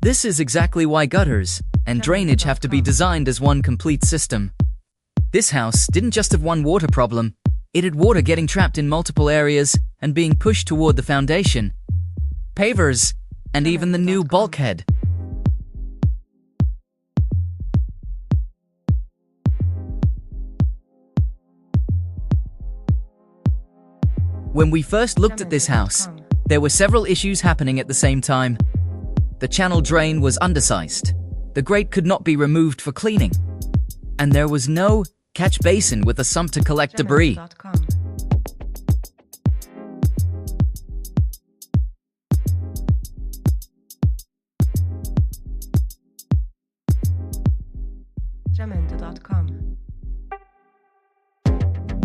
This is exactly why gutters and drainage have to be designed as one complete system. This house didn't just have one water problem, it had water getting trapped in multiple areas and being pushed toward the foundation, pavers, and even the new bulkhead. When we first looked at this house, there were several issues happening at the same time. The channel drain was undersized, the grate could not be removed for cleaning, and there was no catch basin with a sump to collect debris.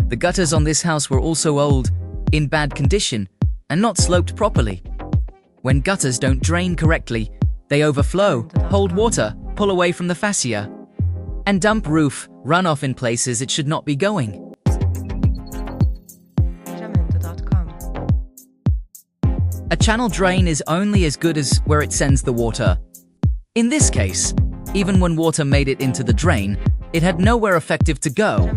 The gutters on this house were also old, in bad condition, and not sloped properly. When gutters don't drain correctly, they overflow, hold water, pull away from the fascia, and dump roof runoff in places it should not be going. A channel drain is only as good as where it sends the water. In this case, even when water made it into the drain, it had nowhere effective to go.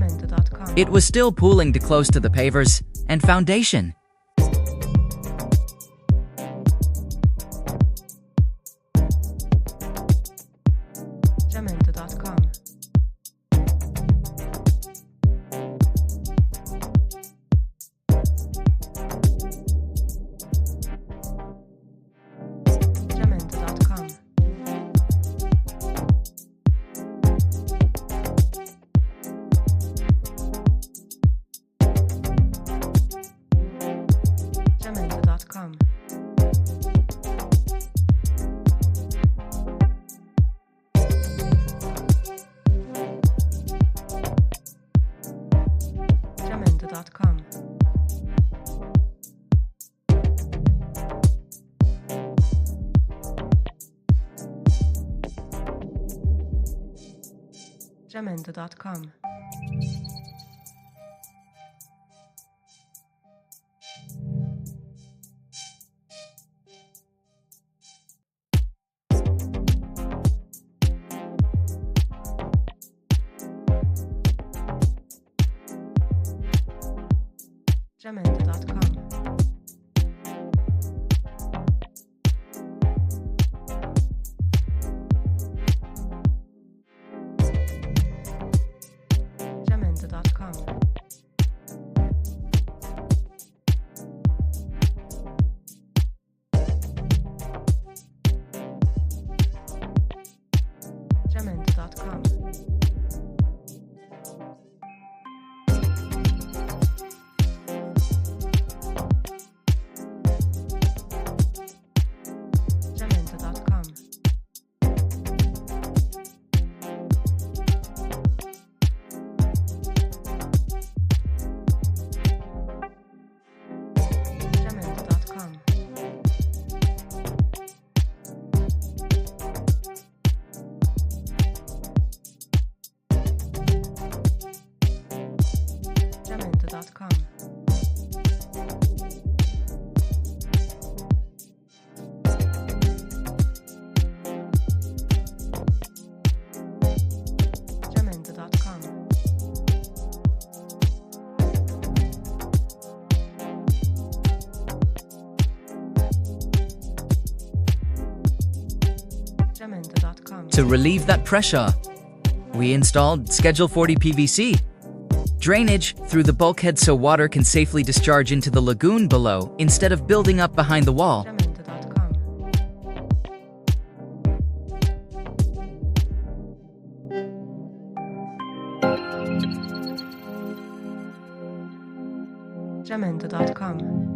It was still pooling too close to the pavers and foundation. Jamendo.com. Jamendo.com. Jamendo.com. To relieve that pressure, we installed Schedule 40 PVC drainage through the bulkhead so water can safely discharge into the lagoon below instead of building up behind the wall. Jamendo.com.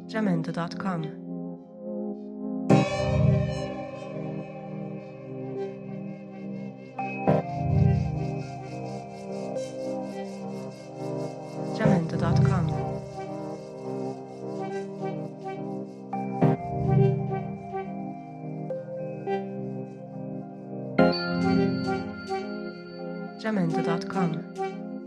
Jamendo.com. Jamendo.com. Jamendo.com.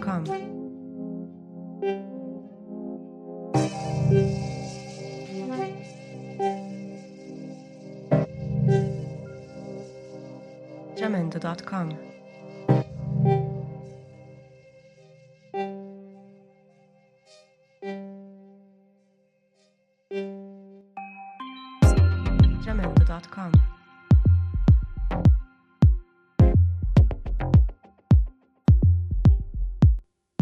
Jamendo.com. Jamendo.com. Jamendo.com.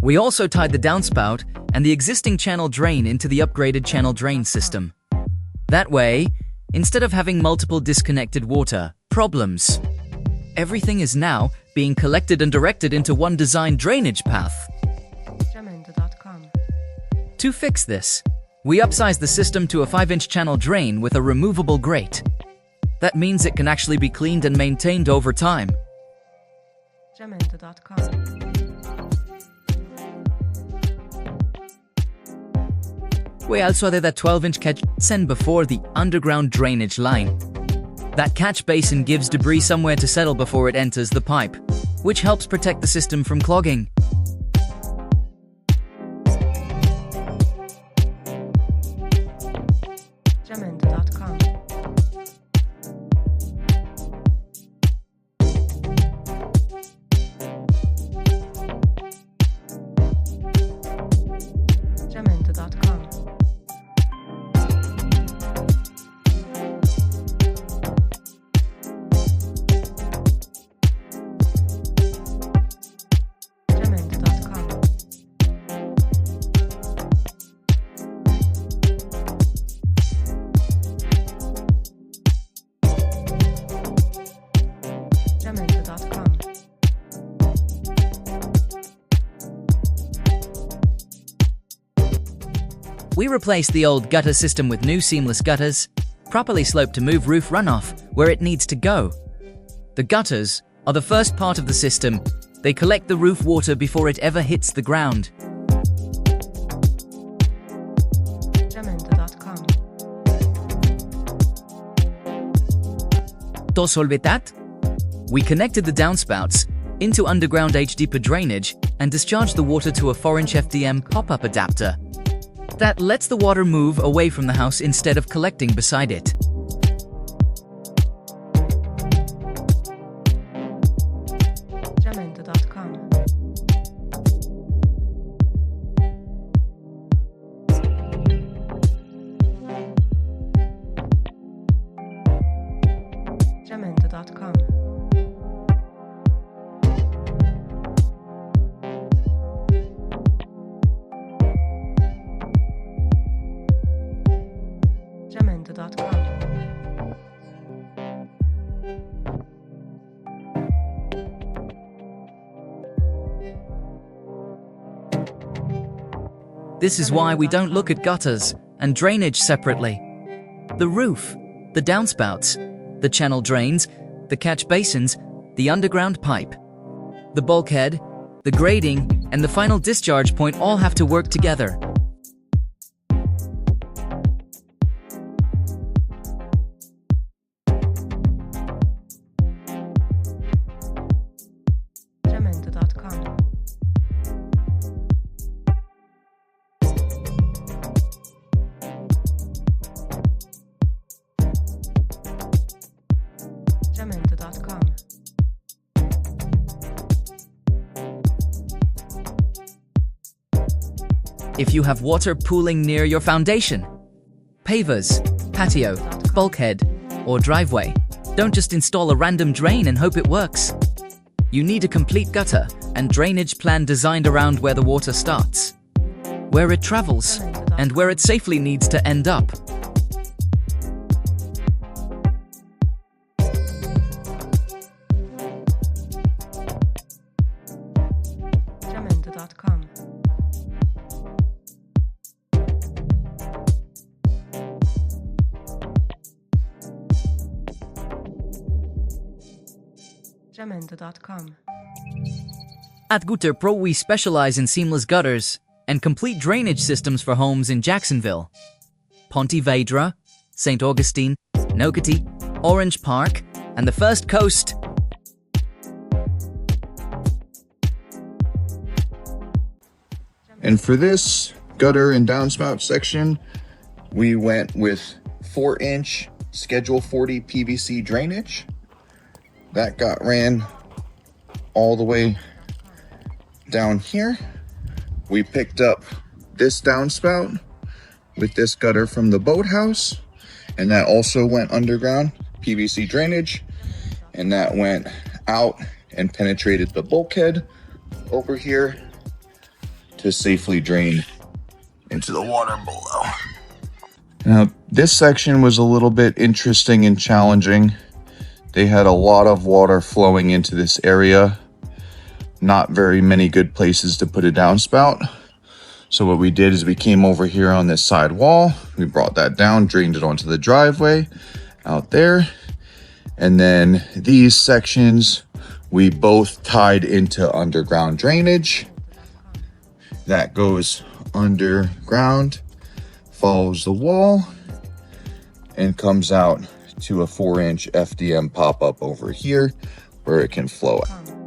We also tied the downspout and the existing channel drain into the upgraded channel drain system. That way, instead of having multiple disconnected water problems, everything is now being collected and directed into one designed drainage path. Jamendo.com. To fix this, we upsized the system to a 5-inch channel drain with a removable grate. That means it can actually be cleaned and maintained over time. Jamendo.com. We also added a 12-inch catch basin before the underground drainage line. That catch basin gives debris somewhere to settle before it enters the pipe, which helps protect the system from clogging. Jamendo.com. Jamendo.com. Jamendo.com. Jamendo.com. We replaced the old gutter system with new seamless gutters, properly sloped to move roof runoff where it needs to go. The gutters are the first part of the system. They collect the roof water before it ever hits the ground. Jamendo.com. To solve that, we connected the downspouts into underground HDPE drainage and discharged the water to a 4-inch FDM pop-up adapter. That lets the water move away from the house instead of collecting beside it. Jamendo.com. Jamendo.com. Jamendo.com. This is why we don't look at gutters and drainage separately. The roof, the downspouts, the channel drains, the catch basins, the underground pipe, the bulkhead, the grading, and the final discharge point all have to work together. Jamendo.com. Jamendo.com. If you have water pooling near your foundation, pavers, patio, bulkhead, or driveway, don't just install a random drain and hope it works. You need a complete gutter and drainage plan designed around where the water starts, where it travels, and where it safely needs to end up. Jamendo.com. Jamendo.com. At Gutter Pro, we specialize in seamless gutters and complete drainage systems for homes in Jacksonville, Ponte Vedra, St. Augustine, Nocatee, Orange Park, and the First Coast. And for this gutter and downspout section, we went with 4-inch Schedule 40 PVC drainage. That got ran all the way down here. We picked up this downspout with this gutter from the boathouse, and that also went underground, PVC drainage, and that went out and penetrated the bulkhead over here to safely drain into the water below. Now, this section was a little bit interesting and challenging. They had a lot of water flowing into this area. Not very many good places to put a downspout. So what we did is we came over here on this side wall. We brought that down, drained it onto the driveway out there. And then these sections, we both tied into underground drainage. That goes underground, follows the wall, and comes out to a 4-inch FDM pop-up over here where it can flow out.